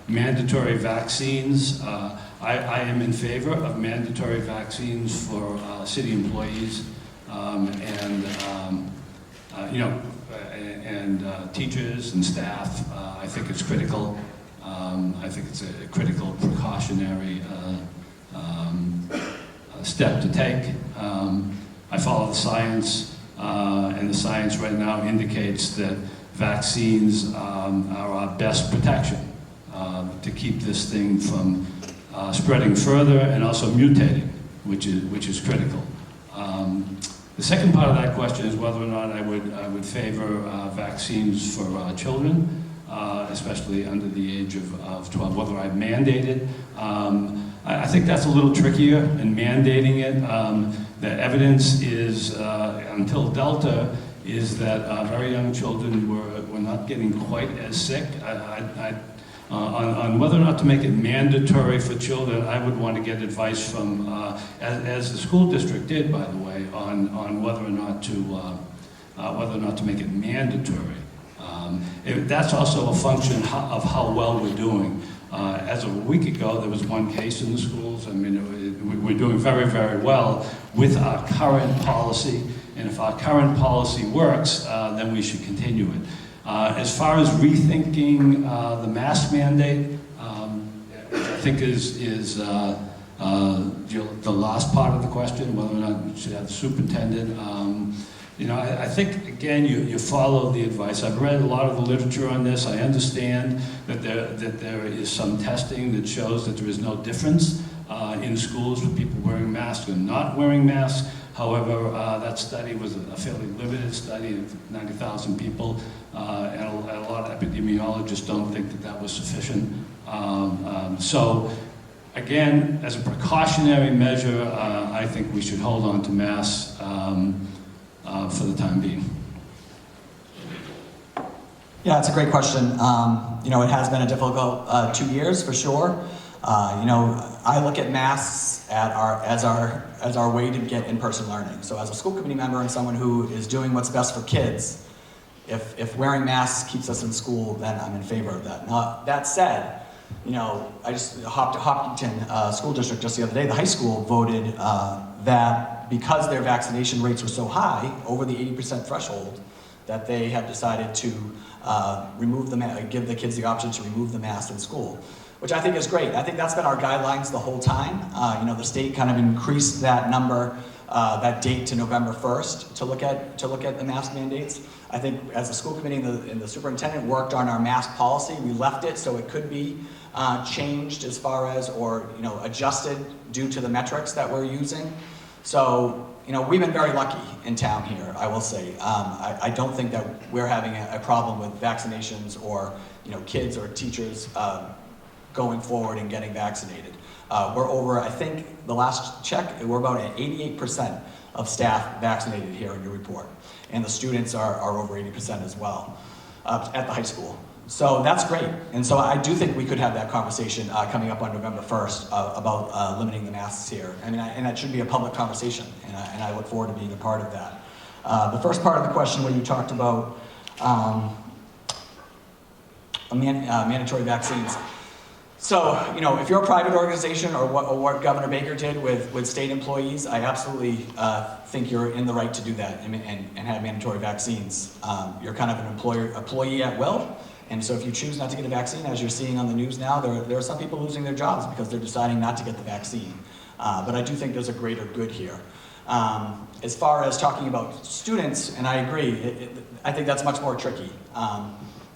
mandatory vaccines, I am in favor of mandatory vaccines for city employees and teachers and staff. I think it's critical. I think it's a critical precautionary step to take. I follow the science, and the science right now indicates that vaccines are our best protection to keep this thing from spreading further and also mutating, which is critical. The second part of that question is whether or not I would favor vaccines for children, especially under the age of 12, whether I mandate it. I think that's a little trickier in mandating it. The evidence is, until Delta, is that very young children were not getting quite as sick. On whether or not to make it mandatory for children, I would want to get advice from, as the school district did, by the way, on whether or not to make it mandatory. That's also a function of how well we're doing. As of a week ago, there was one case in the schools. I mean, we're doing very, very well with our current policy, and if our current policy works, then we should continue it. As far as rethinking the mask mandate, I think is the last part of the question, whether or not we should have the superintendent. I think, again, you follow the advice. I've read a lot of the literature on this. I understand that there is some testing that shows that there is no difference in schools with people wearing masks and not wearing masks. However, that study was a fairly limited study of 90,000 people, and a lot of epidemiologists don't think that was sufficient. So, again, as a precautionary measure, I think we should hold on to masks for the time being. Yeah, it's a great question. It has been a difficult 2 years for sure. I look at masks as our way to get in-person learning. So as a school committee member and someone who is doing what's best for kids, if wearing masks keeps us in school, then I'm in favor of that. Now, that said, I just hopped to Hopkinton School District just the other day. The high school voted that because their vaccination rates were so high, over the 80% threshold, that they have decided to give the kids the option to remove the mask in school, which I think is great. I think that's been our guidelines the whole time. The state kind of increased that number, that date to November 1st to look at the mask mandates. I think as the school committee and the superintendent worked on our mask policy, we left it so it could be changed as far as, or adjusted due to the metrics that we're using. So, we've been very lucky in town here, I will say. I don't think that we're having a problem with vaccinations or, kids or teachers going forward and getting vaccinated. We're over, I think, the last check, we're about at 88% of staff vaccinated here in Newburyport. And the students are over 80% as well at the high school. So that's great. And so I do think we could have that conversation coming up on November 1st about limiting the masks here. And that should be a public conversation, and I look forward to being a part of that. The first part of the question where you talked about mandatory vaccines. So, if you're a private organization or what Governor Baker did with state employees, I absolutely think you're in the right to do that and have mandatory vaccines. You're kind of an employee at will. And so if you choose not to get a vaccine, as you're seeing on the news now, there are some people losing their jobs because they're deciding not to get the vaccine. But I do think there's a greater good here. As far as talking about students, and I agree, I think that's much more tricky.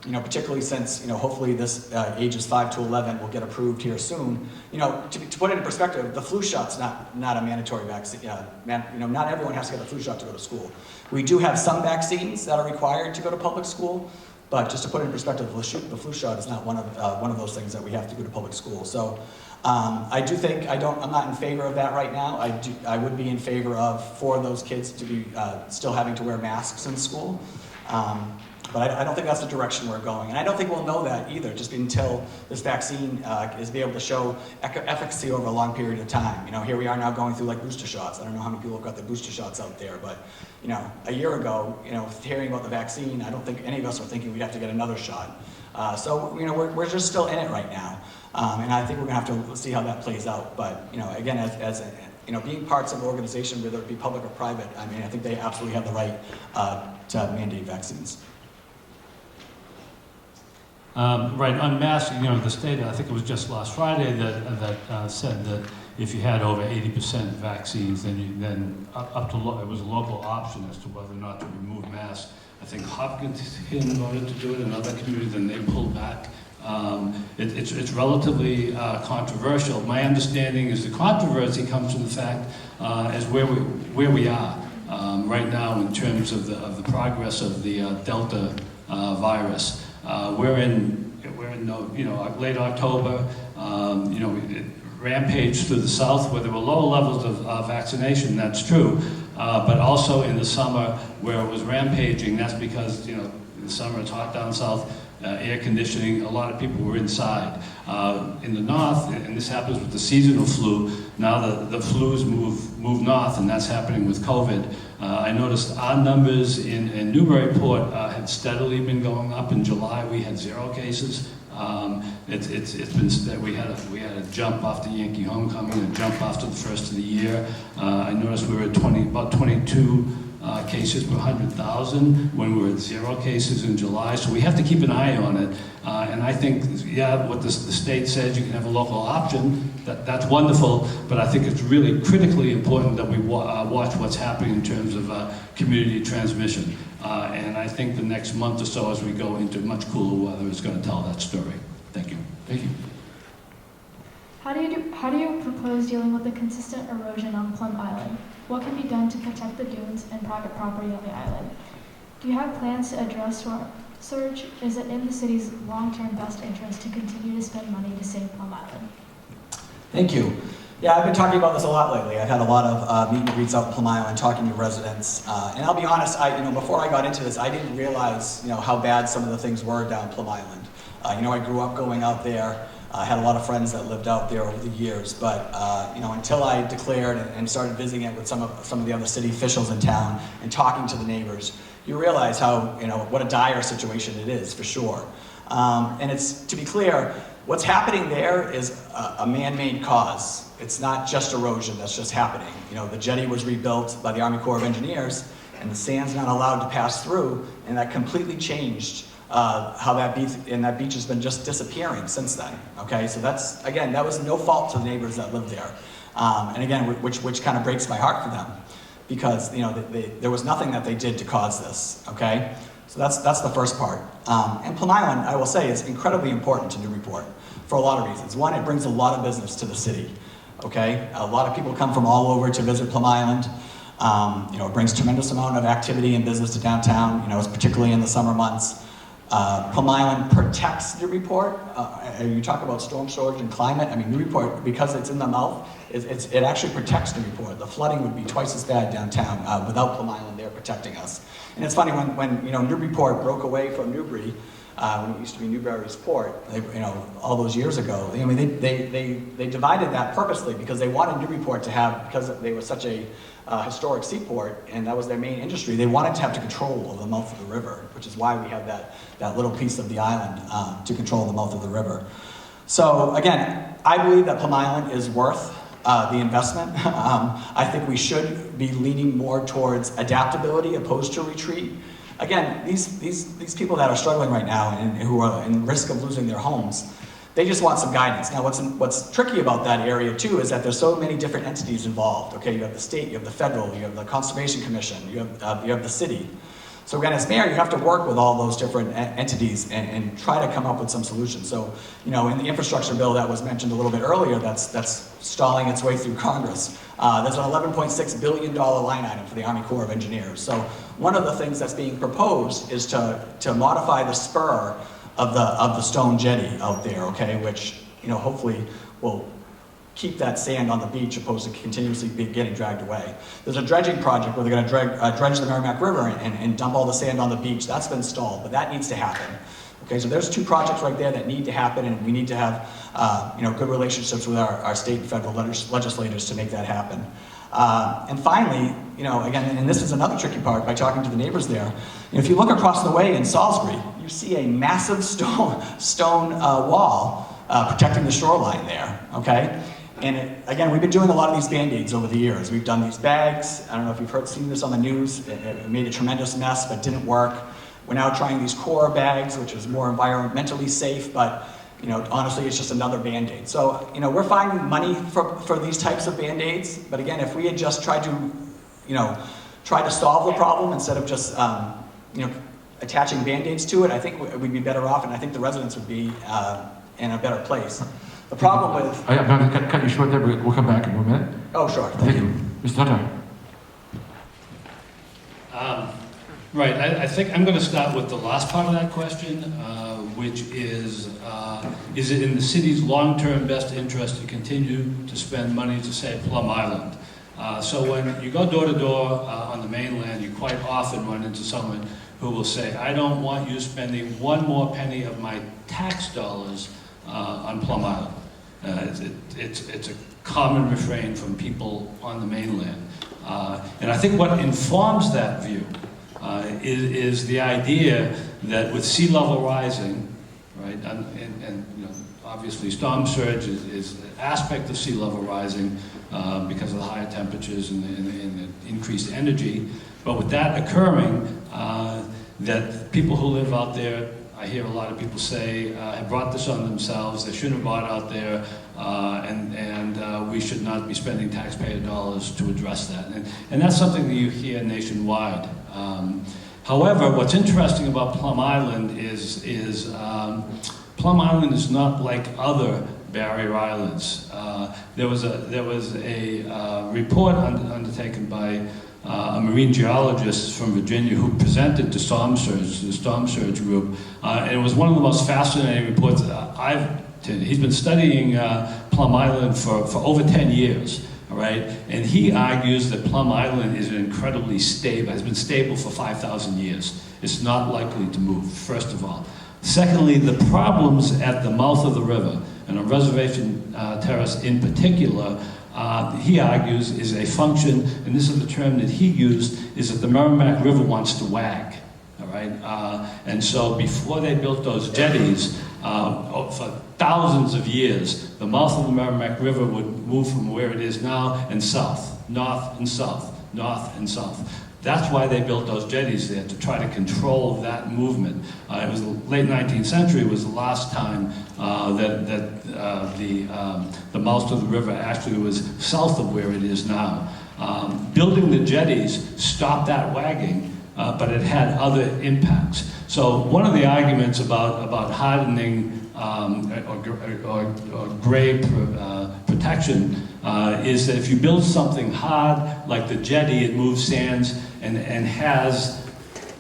Particularly since, hopefully this ages 5 to 11 will get approved here soon. To put it in perspective, the flu shot's not a mandatory vaccine. Not everyone has to get a flu shot to go to school. We do have some vaccines that are required to go to public school, but just to put it in perspective, the flu shot is not one of those things that we have to go to public school. So I do think, I'm not in favor of that right now. I would be in favor for those kids to be still having to wear masks in school. But I don't think that's the direction we're going. And I don't think we'll know that either, just until this vaccine is able to show efficacy over a long period of time. Here we are now going through like booster shots. I don't know how many people have got the booster shots out there, but a year ago, hearing about the vaccine, I don't think any of us were thinking we'd have to get another shot. So we're just still in it right now. And I think we're gonna have to see how that plays out. But again, as being parts of an organization, whether it be public or private, I think they absolutely have the right to mandate vaccines. Right, on masks, the state, I think it was just last Friday that said that if you had over 80% vaccines, then up to it was a local option as to whether or not to remove masks. I think Hopkinton voted to do it, and other communities, and they pulled back. It's relatively controversial. My understanding is the controversy comes from the fact as where we are. right now in terms of the progress of the Delta virus. We're in late October. It rampaged through the south where there were low levels of vaccination. That's true, but also in the summer where it was rampaging. That's because in the summer it's hot down south. Air conditioning, a lot of people were inside. In the north, and this happens with the seasonal flu, now the flus move north, and that's happening with COVID. I noticed our numbers in Newburyport had steadily been going up. In July, we had 0 cases. It's been we had a jump after Yankee homecoming, a jump after the first of the year. I noticed we were at about 22 cases per 100,000 when we were at 0 cases in July. So we have to keep an eye on it. And I think, what the state says, you can have a local option. That's wonderful, but I think it's really critically important that we watch what's happening in terms of community transmission. And I think the next month or so, as we go into much cooler weather, is going to tell that story. Thank you. Thank you. How do you propose dealing with the consistent erosion on Plum Island? What can be done to protect the dunes and private property on the island? Do you have plans to address storm surge? Is it in the city's long-term best interest to continue to spend money to save Plum Island? Thank you. Yeah, I've been talking about this a lot lately. I've had a lot of meet and greets out in Plum Island, talking to residents. And I'll be honest, before I got into this, I didn't realize, how bad some of the things were down Plum Island. I grew up going out there. I had a lot of friends that lived out there over the years, but until I declared and started visiting it with some of the other city officials in town and talking to the neighbors, you realize how what a dire situation it is for sure. And it's, to be clear, what's happening there is a man-made cause. It's not just erosion that's just happening. The jetty was rebuilt by the Army Corps of Engineers, and the sand's not allowed to pass through, and that completely changed how that beach has been just disappearing since then. Okay, so that was no fault to the neighbors that lived there, and again, which kind of breaks my heart for them, because there was nothing that they did to cause this. Okay, so that's the first part. And Plum Island, I will say, is incredibly important to Newburyport for a lot of reasons. One, it brings a lot of business to the city. Okay, a lot of people come from all over to visit Plum Island. It brings tremendous amount of activity and business to downtown. Particularly in the summer months. Plum Island protects Newburyport. You talk about storm surge and climate. Newburyport, because it's in the mouth, it actually protects Newburyport. The flooding would be twice as bad downtown without Plum Island there protecting us. And it's funny, when Newburyport broke away from Newbury, when it used to be Newbury's port, all those years ago, they divided that purposely because they wanted Newburyport to have, because they were such a historic seaport, and that was their main industry, they wanted to have control of the mouth of the river, which is why we have that little piece of the island to control the mouth of the river. So again, I believe that Plum Island is worth the investment. I think we should be leaning more towards adaptability opposed to retreat. Again, these people that are struggling right now and who are in risk of losing their homes, they just want some guidance. Now, what's tricky about that area too is that there's so many different entities involved. Okay, you have the state, you have the federal, you have the Conservation Commission, you have the city. So again, as mayor, you have to work with all those different entities and try to come up with some solutions. So, in the infrastructure bill that was mentioned a little bit earlier, that's stalling its way through Congress. There's an $11.6 billion line item for the Army Corps of Engineers. So one of the things that's being proposed is to modify the spur of the stone jetty out there, okay, which hopefully will keep that sand on the beach opposed to continuously getting dragged away. There's a dredging project where they're going to dredge the Merrimack River and dump all the sand on the beach. That's been stalled, but that needs to happen. Okay, so there's 2 projects right there that need to happen, and we need to have good relationships with our state and federal legislators to make that happen. And finally, again, and this is another tricky part by talking to the neighbors there. If you look across the way in Salisbury, you see a massive stone wall protecting the shoreline there. Okay. And again, we've been doing a lot of these Band-Aids over the years. We've done these bags. I don't know if you've seen this on the news. It made a tremendous mess, but didn't work. We're now trying these core bags, which is more environmentally safe, but honestly, it's just another Band-Aid. So, we're finding money for these types of Band-Aids, but again, if we had just tried to solve the problem instead of just, attaching Band-Aids to it, I think we'd be better off, and I think the residents would be in a better place. The problem with... I'm going to cut you short there, but we'll come back in 1 minute. Oh, sure. Thank you. Mr. Tontar. Right, I think I'm going to start with the last part of that question, which is it in the city's long-term best interest to continue to spend money to save Plum Island? So when you go door to door on the mainland, you quite often run into someone who will say, I don't want you spending one more penny of my tax dollars on Plum Island. It's a common refrain from people on the mainland. And I think what informs that view is the idea that with sea level rising, right, and you know, obviously storm surge is an aspect of sea level rising because of the higher temperatures and the increased energy, but with that occurring, that people who live out there, I hear a lot of people say, have brought this on themselves, they shouldn't have bought out there, and we should not be spending taxpayer dollars to address that. And that's something that you hear nationwide. However, what's interesting about Plum Island is Plum Island is not like other barrier islands. There was a report undertaken by a marine geologist from Virginia who presented to the Storm Surge group, and it was one of the most fascinating reports that I've attended. He's been studying Plum Island for over 10 years, all right? And he argues that Plum Island is incredibly stable, has been stable for 5,000 years. It's not likely to move, first of all. Secondly, the problems at the mouth of the river, and on Reservation Terrace in particular, he argues is a function, and this is the term that he used, is that the Merrimack River wants to wag, all right? And so before they built those jetties, for thousands of years, the mouth of the Merrimack River would move from where it is now and south, north and south, north and south. That's why they built those jetties there, to try to control that movement. It was the late 19th century was the last time that the mouth of the river actually was south of where it is now. Building the jetties stopped that wagging, but it had other impacts. So one of the arguments about hardening or gray protection is that if you build something hard, like the jetty, it moves sands and has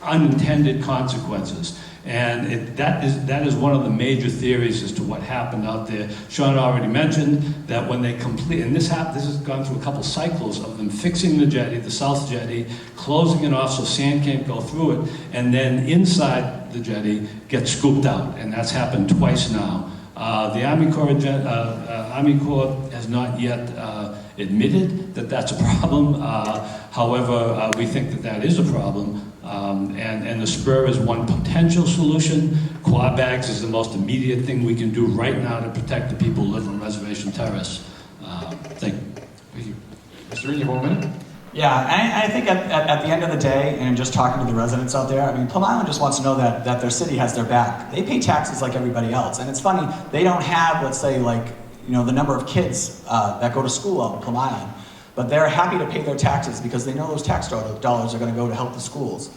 unintended consequences. And that is one of the major theories as to what happened out there. Sean already mentioned that when they complete, and this has gone through a couple cycles of them fixing the jetty, the south jetty, closing it off so sand can't go through it, and then inside the jetty gets scooped out, and that's happened twice now. The Army Corps has not yet admitted that that's a problem. However, we think that that is a problem. And the spur is one potential solution. Quad bags is the most immediate thing we can do right now to protect the people who live on Reservation Terrace. Thank you. Mr. Reed, you have 1 minute? Yeah, I think at the end of the day, and just talking to the residents out there, I mean, Plum Island just wants to know that their city has their back. They pay taxes like everybody else. And it's funny, they don't have, let's say, like, you know, the number of kids that go to school out in Plum Island. But they're happy to pay their taxes because they know those tax dollars are going to go to help the schools.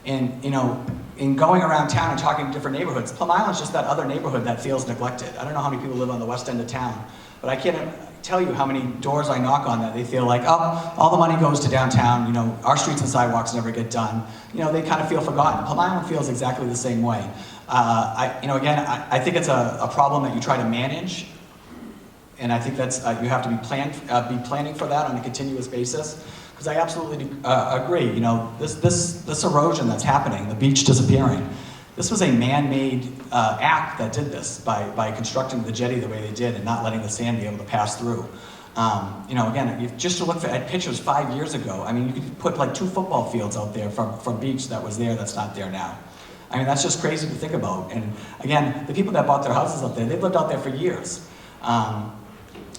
And, you know, in going around town and talking to different neighborhoods, Plum Island's just that other neighborhood that feels neglected. I don't know how many people live on the west end of town, but I can't tell you how many doors I knock on that they feel like, oh, all the money goes to downtown, you know, our streets and sidewalks never get done. You know, they kind of feel forgotten. Plum Island feels exactly the same way. I think it's a problem that you try to manage. And I think that's you have to be planning for that on a continuous basis. Because I absolutely agree. You know, this erosion that's happening, the beach disappearing, this was a man-made act that did this by constructing the jetty the way they did and not letting the sand be able to pass through. You know, again, just to look at pictures 5 years ago, I mean, you could put like 2 football fields out there from beach that was there that's not there now. I mean, that's just crazy to think about. And again, the people that bought their houses out there, they've lived out there for years.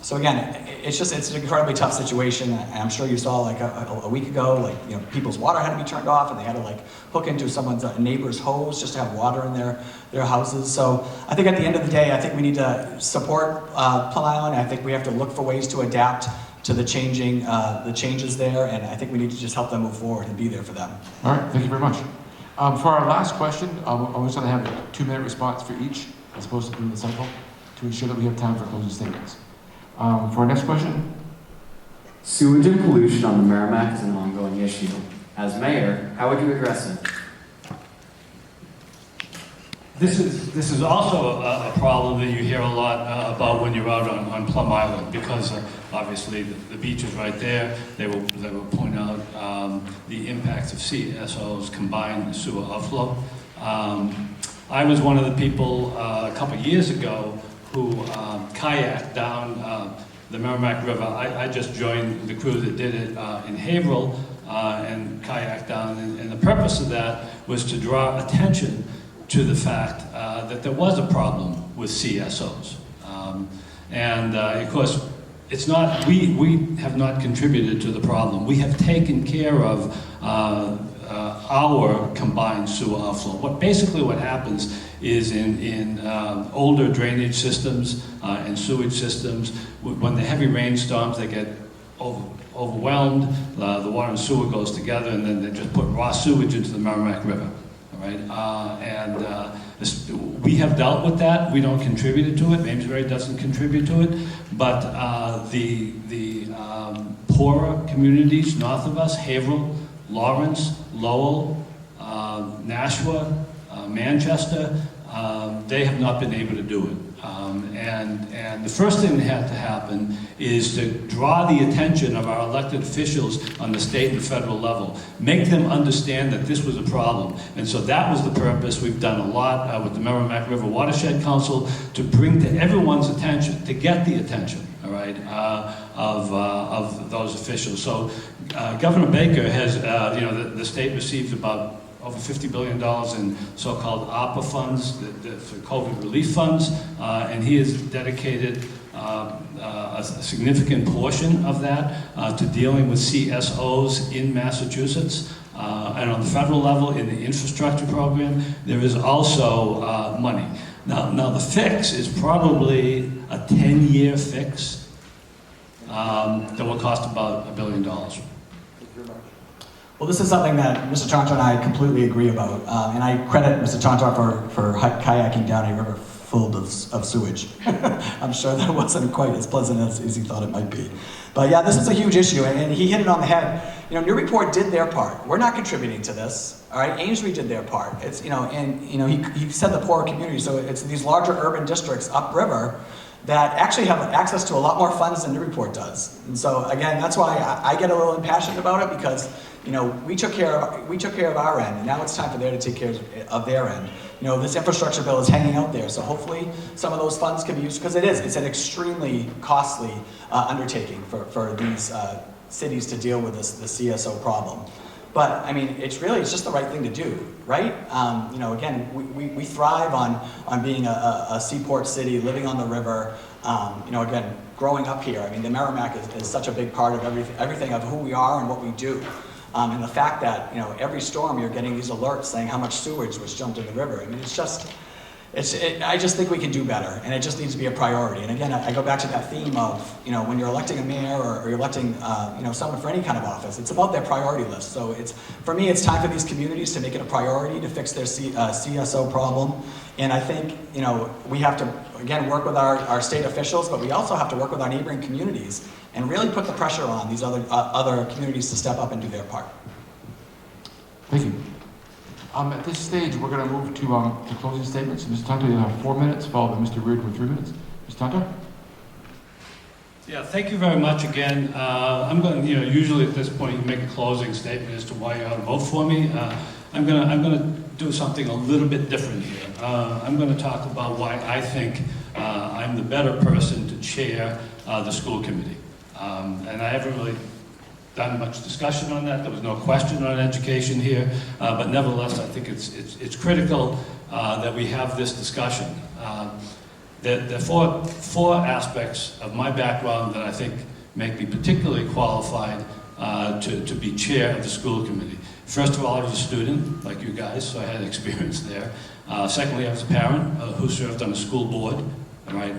So again, it's an incredibly tough situation. And I'm sure you saw like a week ago, like, you know, people's water had to be turned off and they had to like hook into someone's neighbor's hose just to have water in their houses. So I think at the end of the day, I think we need to support Plum Island. I think we have to look for ways to adapt to the changes there. And I think we need to just help them move forward and be there for them. All right, thank you very much. For our last question, I'm just going to have a 2-minute response for each, as opposed to doing the cycle, to ensure that we have time for closing statements. For our next question. Sewage and pollution on the Merrimack is an ongoing issue. As mayor, how would you address it? This is also a problem that you hear a lot about when you're out on Plum Island, because obviously the beach is right there. They will point out the impacts of CSO's combined sewer outflow. I was one of the people a couple of years ago who kayaked down the Merrimack River. I just joined the crew that did it in Haverhill and kayaked down, and the purpose of that was to draw attention to the fact that there was a problem with CSOs. Of course, it's not, we have not contributed to the problem. We have taken care of our combined sewer outflow. Basically what happens is in older drainage systems and sewage systems, when the heavy rainstorms, they get overwhelmed, the water and sewer goes together, and then they just put raw sewage into the Merrimack River. Right? We have dealt with that. We don't contribute to it. Amesbury doesn't contribute to it. But the poorer communities north of us, Haverhill, Lawrence, Lowell, Nashua, Manchester, they have not been able to do it. And the first thing that had to happen is to draw the attention of our elected officials on the state and federal level, make them understand that this was a problem. And so that was the purpose. We've done a lot with the Merrimack River Watershed Council to bring to everyone's attention, to get the attention, all right, of those officials. So Governor Baker has, the state receives about over $50 billion in so-called ARPA funds, for COVID relief funds, and he has dedicated a significant portion of that to dealing with CSOs in Massachusetts. And on the federal level, in the infrastructure program, there is also money. Now the fix is probably a 10-year fix that will cost about $1 billion. Well, this is something that Mr. Tontar and I completely agree about, and I credit Mr. Tontar for kayaking down a river full of sewage. I'm sure that wasn't quite as pleasant as he thought it might be. But yeah, this is a huge issue, and he hit it on the head. Newburyport did their part. We're not contributing to this, all right? Amesbury did their part. It's, he said the poorer community, so it's these larger urban districts upriver that actually have access to a lot more funds than Newburyport does. And so again, that's why I get a little impassioned about it, because we took care of our end, and now it's time for them to take care of their end. This infrastructure bill is hanging out there, so hopefully some of those funds can be used, because it's an extremely costly undertaking for these cities to deal with the CSO problem. But I mean, it's just the right thing to do, right? Again, we thrive on being a seaport city, living on the river. Again, growing up here, I mean, the Merrimack is such a big part of everything of who we are and what we do. And the fact that, every storm you're getting these alerts saying how much sewage was jumped in the river. I mean, I just think we can do better, and it just needs to be a priority. And again, I go back to that theme of, when you're electing a mayor or you're electing, someone for any kind of office, it's about their priority list. So for me, it's time for these communities to make it a priority to fix their CSO problem. And I think, we have to, again, work with our state officials, but we also have to work with our neighboring communities and really put the pressure on these other communities to step up and do their part. Thank you. At this stage, we're going to move to closing statements. Mr. Tontar, you'll have 4 minutes, followed by Mr. Reardon with 3 minutes. Mr. Tontar? Yeah, thank you very much again. I'm going to, usually at this point you make a closing statement as to why you ought to vote for me. I'm going to do something a little bit different here. I'm going to talk about why I think I'm the better person to chair the school committee. And I haven't really done much discussion on that. There was no question on education here, but nevertheless, I think it's critical that we have this discussion. There are four aspects of my background that I think make me particularly qualified to be chair of the school committee. First of all, I was a student, like you guys, so I had experience there. Secondly, I was a parent who served on a school board. All right.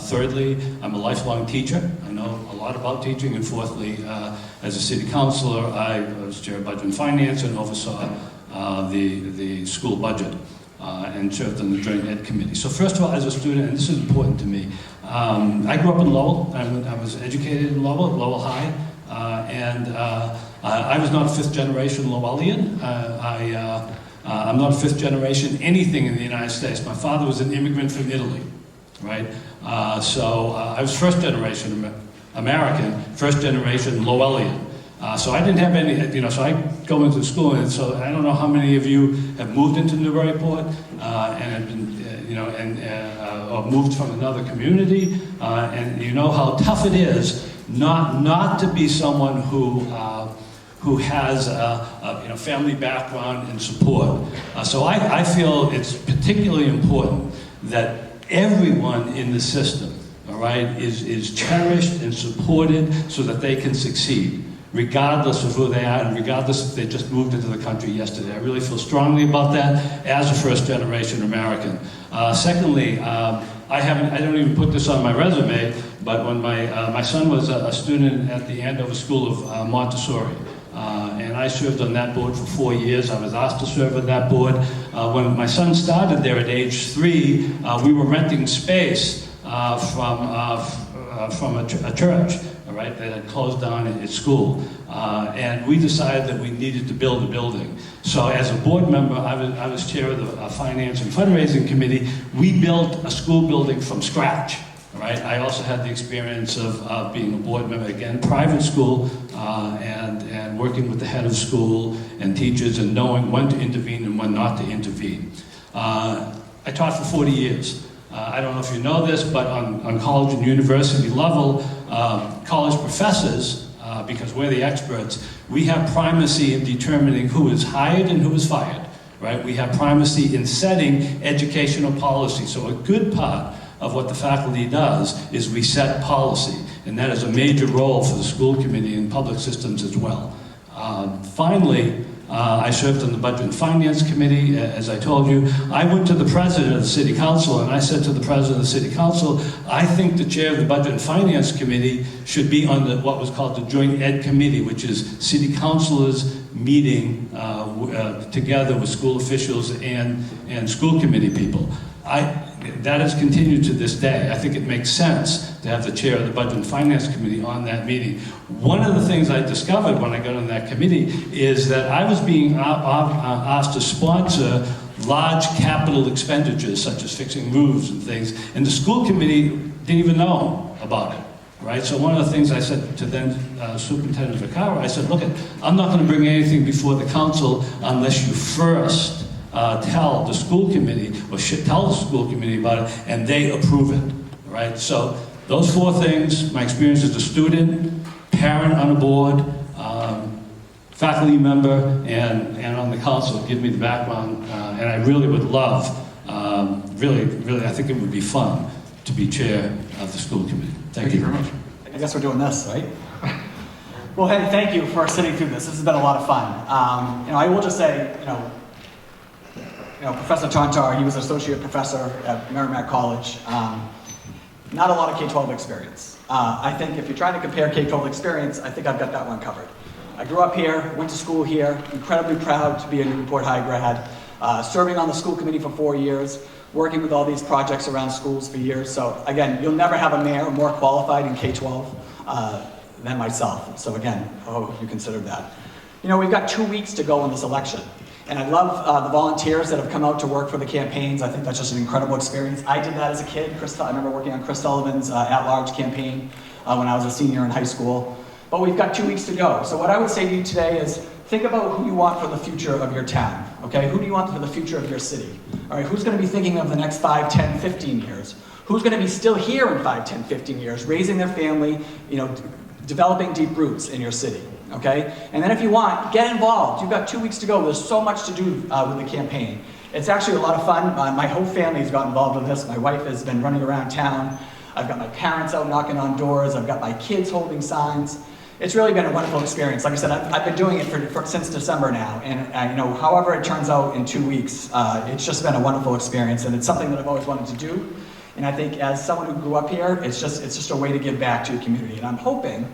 Thirdly, I'm a lifelong teacher. I know a lot about teaching. And fourthly, as a city councilor, I was chair of budget and finance and oversaw the school budget and served on the joint ed committee. So first of all, as a student, and this is important to me, I grew up in Lowell. I was educated in Lowell, at Lowell High, and I was not a fifth generation Lowellian. I'm not a fifth generation anything in the United States. My father was an immigrant from Italy, right? So I was first generation American, first generation Lowellian. So I didn't have any, so I go into school, and so I don't know how many of you have moved into Newburyport and have been, or moved from another community, and you know how tough it is not to be someone who has a family background and support. So I feel it's particularly important that everyone in the system, all right, is cherished and supported so that they can succeed, regardless of who they are and regardless if they just moved into the country yesterday. I really feel strongly about that as a first-generation American. Secondly, I don't even put this on my resume, but when my son was a student at the Andover School of Montessori, and I served on that board for 4 years. I was asked to serve on that board. When my son started there at age 3, we were renting space from a church, all right, that had closed down its school. And we decided that we needed to build a building. So as a board member, I was chair of the Finance and Fundraising Committee. We built a school building from scratch. Right. I also had the experience of being a board member, again, private school, and working with the head of school and teachers and knowing when to intervene and when not to intervene. I taught for 40 years. I don't know if you know this, but on college and university level, college professors, because we're the experts, we have primacy in determining who is hired and who is fired. Right? We have primacy in setting educational policy. So a good part of what the faculty does is we set policy, and that is a major role for the school committee and public systems as well. Finally, I served on the Budget and Finance Committee, as I told you. I went to the president of the City Council, and I said to the president of the City Council, I think the chair of the Budget and Finance Committee should be on what was called the Joint Ed Committee, which is city councilors meeting together with school officials and school committee people. That has continued to this day. I think it makes sense to have the chair of the Budget and Finance Committee on that meeting. One of the things I discovered when I got on that committee is that I was being asked to sponsor large capital expenditures, such as fixing roofs and things, and the school committee didn't even know about it. Right? So one of the things I said to then Superintendent Vaccaro, I said, look, I'm not going to bring anything before the council unless you first tell the school committee, or should tell the school committee about it, and they approve it, right? So those 4 things, my experience as a student, parent on a board, faculty member, and on the council give me the background, and I really would love, really, I think it would be fun to be chair of the school committee. Thank you very much. I guess we're doing this, right? Well, hey, thank you for sitting through this. This has been a lot of fun. I will just say, Professor Tontar, he was an associate professor at Merrimack College. Not a lot of K-12 experience. I think if you're trying to compare K-12 experience, I think I've got that one covered. I grew up here, went to school here, incredibly proud to be a Newburyport High grad, serving on the school committee for 4 years, working with all these projects around schools for years. So again, you'll never have a mayor more qualified in K-12 than myself. So again, I hope you consider that. We've got 2 weeks to go in this election. And I love the volunteers that have come out to work for the campaigns. I think that's just an incredible experience. I did that as a kid. I remember working on Chris Sullivan's at-large campaign when I was a senior in high school. But we've got 2 weeks to go. So what I would say to you today is think about who you want for the future of your town, okay? Who do you want for the future of your city? All right, who's going to be thinking of the next 5, 10, 15 years? Who's going to be still here in 5, 10, 15 years, raising their family, developing deep roots in your city? Okay? And then if you want, get involved. You've got 2 weeks to go. There's so much to do with the campaign. It's actually a lot of fun. My whole family's got involved with this. My wife has been running around town. I've got my parents out knocking on doors. I've got my kids holding signs. It's really been a wonderful experience. Like I said, I've been doing it since December now. And however it turns out in 2 weeks, it's just been a wonderful experience. And it's something that I've always wanted to do. And I think as someone who grew up here, it's just a way to give back to the community. And I'm hoping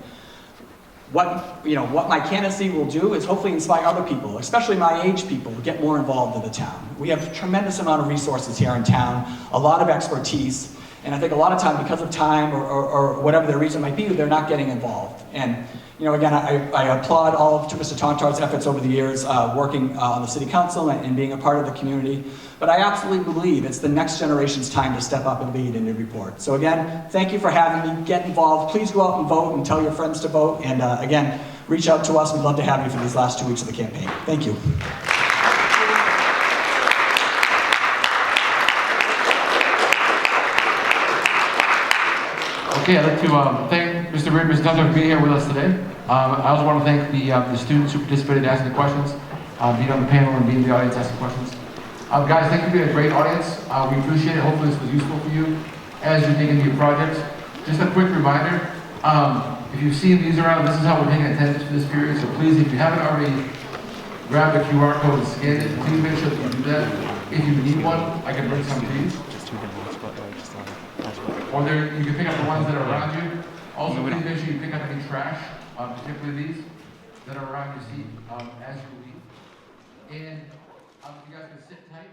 what my candidacy will do is hopefully inspire other people, especially my age people, to get more involved in the town. We have a tremendous amount of resources here in town, a lot of expertise, and I think a lot of time, because of time or whatever the reason might be, they're not getting involved. And Again, I applaud all of Mr. Tontar's efforts over the years, working on the city council and being a part of the community. But I absolutely believe it's the next generation's time to step up and lead in Newburyport. So again, thank you for having me. Get involved. Please go out and vote and tell your friends to vote. And again, reach out to us. We'd love to have you for these last 2 weeks of the campaign. Thank you. Okay, I'd like to thank Mr. Reardon, Mr. Tontar for being here with us today. I also want to thank the students who participated in asking the questions, being on the panel and being in the audience asking questions. Guys, thank you for being a great audience. We appreciate it. Hopefully this was useful for you as you dig into your projects. Just a quick reminder, if you've seen these around, this is how we're taking attendance for this period. So please, if you haven't already grabbed the QR code and scanned it, please make sure that you do that. If you need one, I can bring some to you. Or you can pick up the ones that are around you. Also, please make sure you pick up any trash, particularly these, that are around your seat as you leave. And you guys can sit tight.